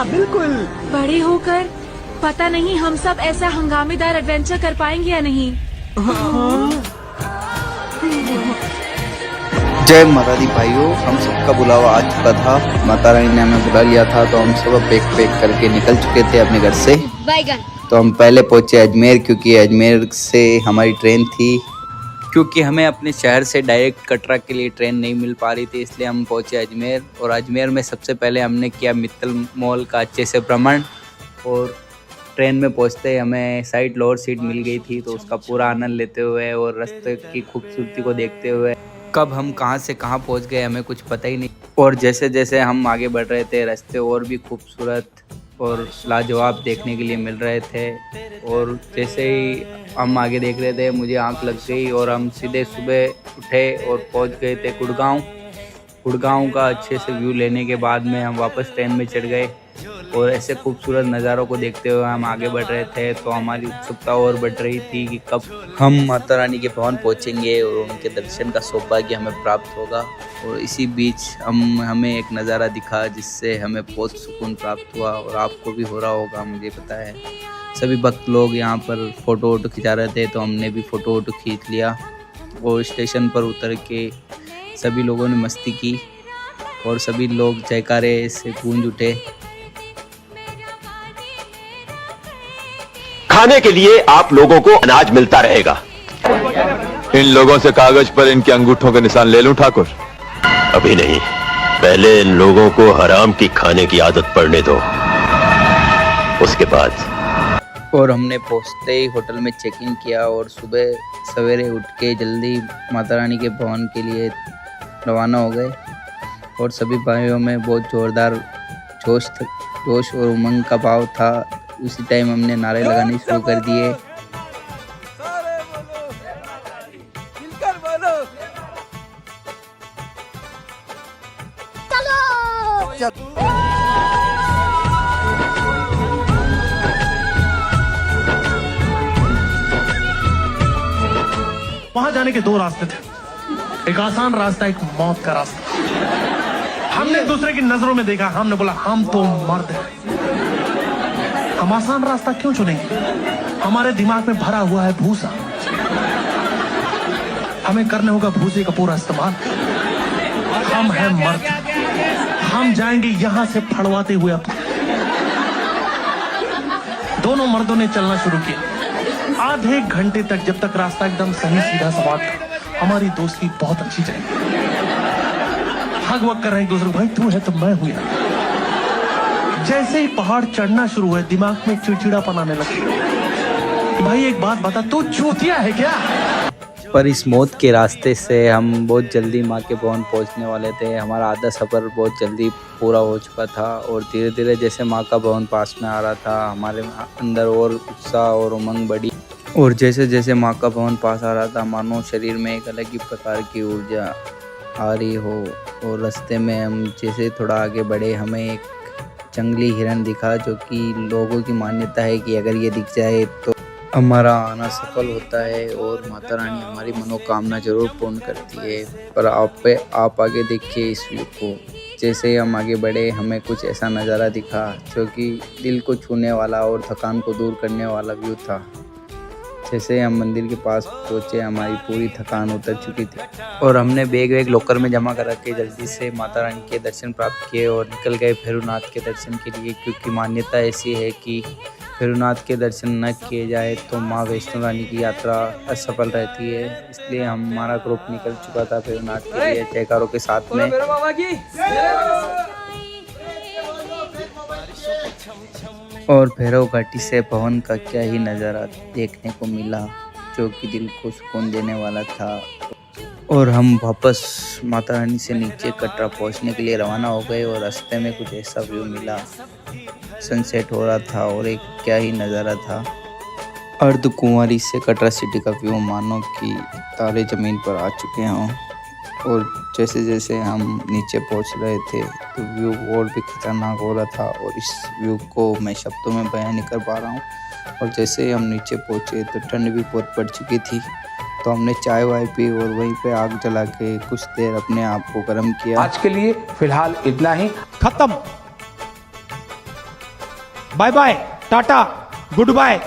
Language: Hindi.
हाँ बिल्कुल। बड़े होकर पता नहीं हम सब ऐसा हंगामेदार एडवेंचर कर पाएंगे या नहीं। जय माता दी भाइयों, हम सबका बुलावा आ चुका था। माता रानी ने हमें बुला लिया था तो हम सब पैक करके निकल चुके थे अपने घर से। तो हम पहले पहुंचे अजमेर, क्योंकि अजमेर से हमारी ट्रेन थी, क्योंकि हमें अपने शहर से डायरेक्ट कटरा के लिए ट्रेन नहीं मिल पा रही थी, इसलिए हम पहुंचे अजमेर। और अजमेर में सबसे पहले हमने किया मित्तल मॉल का अच्छे से भ्रमण। और ट्रेन में पहुंचते ही हमें साइड लोअर सीट मिल गई थी, तो उसका पूरा आनंद लेते हुए और रास्ते की खूबसूरती को देखते हुए कब हम कहां से कहां पहुंच गए हमें कुछ पता ही नहीं। और जैसे जैसे हम आगे बढ़ रहे थे, रास्ते और भी खूबसूरत और लाजवाब देखने के लिए मिल रहे थे। और जैसे ही हम आगे देख रहे थे, मुझे आंख लग गई और हम सीधे सुबह उठे और पहुंच गए थे गुड़गांव का अच्छे से व्यू लेने के बाद में हम वापस ट्रेन में चढ़ गए। और ऐसे खूबसूरत नज़ारों को देखते हुए हम आगे बढ़ रहे थे, तो हमारी उत्सुकता और बढ़ रही थी कि कब हम माता रानी के भवन पहुंचेंगे और उनके दर्शन का सौभाग्य हमें प्राप्त होगा। और इसी बीच हमें एक नज़ारा दिखा जिससे हमें बहुत सुकून प्राप्त हुआ, और आपको भी हो रहा होगा मुझे पता है। सभी भक्त लोग यहाँ पर फ़ोटो वोटो खिंचा रहे थे, तो हमने भी फ़ोटो वोटो खींच लिया। और स्टेशन पर उतर के सभी लोगों ने मस्ती की और सभी लोग जयकारे से गूंज उठे। खाने के लिए आप लोगों को अनाज मिलता रहेगा। इन लोगों से कागज पर इनके अंगूठों के निशान ले लूं ठाकुर? अभी नहीं, पहले इन लोगों को हराम की खाने की आदत पड़ने दो, उसके बाद। और हमने पहुंचते ही होटल में चेक इन किया और सुबह सवेरे उठ के जल्दी माता रानी के भवन के लिए रवाना हो गए। और सभी भाइयों में बहुत जोरदार जोश और उमंग का भाव था। उसी टाइम हमने नारे लगाने शुरू कर दिए। वहां जाने के दो रास्ते थे, एक आसान रास्ता, एक मौत का रास्ता। हमने एक दूसरे की नजरों में देखा, हमने बोला हम तो मर्द हैं, हम आसान रास्ता क्यों चुनेंगे? हमारे दिमाग में भरा हुआ है भूसा, हमें करने होगा भूसे का पूरा इस्तेमाल। हम हैं मर्द, हम जाएंगे यहां से फड़वाते हुए अपने। दोनों मर्दों ने चलना शुरू किया। आधे घंटे तक, जब तक रास्ता एकदम सही सीधा सपाट था, हमारी दोस्ती बहुत अच्छी चली। हग वग कर रहे एक दूसरे को, भाई तू है तो मैं हूं यार। जैसे ही पहाड़ चढ़ना शुरू हुए, दिमाग में चिड़चिड़ापन आने लगा। भाई एक बात बता, तू चूतिया है क्या? पर इस मौत के रास्ते से हम बहुत जल्दी माँ के भवन पहुंचने वाले थे। हमारा आधा सफ़र बहुत जल्दी पूरा हो चुका था और धीरे धीरे जैसे माँ का भवन पास में आ रहा था, हमारे अंदर और उत्साह और उमंग बढ़ी। और जैसे जैसे माँ का भवन पास आ रहा था, मानो शरीर में एक अलग ही प्रकार की ऊर्जा आ रही हो। और रास्ते में हम जैसे थोड़ा आगे बढ़े, हमें एक जंगली हिरन दिखा, जो कि लोगों की मान्यता है कि अगर ये दिख जाए तो हमारा आना सफल होता है और माता रानी हमारी मनोकामना जरूर पूर्ण करती है। पर आप आगे देखिए इस व्यू को। जैसे ही हम आगे बढ़े, हमें कुछ ऐसा नज़ारा दिखा जो कि दिल को छूने वाला और थकान को दूर करने वाला व्यू था। जैसे हम मंदिर के पास पहुँचे, हमारी पूरी थकान उतर चुकी थी और हमने बैग लॉकर में जमा कर रखे, जल्दी से माता रानी के दर्शन प्राप्त किए और निकल गए भैरवनाथ के दर्शन के लिए। क्योंकि मान्यता ऐसी है कि भैरवनाथ के दर्शन न किए जाए तो माँ वैष्णो रानी की यात्रा असफल रहती है। इसलिए हमारा ग्रुप निकल चुका था भैरवनाथ के लिए जयकारों के साथ में। और भैरव घाटी से भवन का क्या ही नज़ारा देखने को मिला, जो कि दिल को सुकून देने वाला था। और हम वापस माता रानी से नीचे कटरा पहुंचने के लिए रवाना हो गए और रास्ते में कुछ ऐसा व्यू मिला, सनसेट हो रहा था और एक क्या ही नज़ारा था। अर्धकुंवारी से कटरा सिटी का व्यू मानो कि तारे ज़मीन पर आ चुके हों। और जैसे जैसे हम नीचे पहुंच रहे थे तो व्यू और भी खतरनाक हो रहा था, और इस व्यू को मैं शब्दों में बयां नहीं कर पा रहा हूं। और जैसे ही हम नीचे पहुंचे तो ठंड भी बहुत पड़ चुकी थी, तो हमने चाय वाय पी और वहीं पे आग जला के कुछ देर अपने आप को गर्म किया। आज के लिए फिलहाल इतना ही, खत्म। Bye bye, tata, good bye.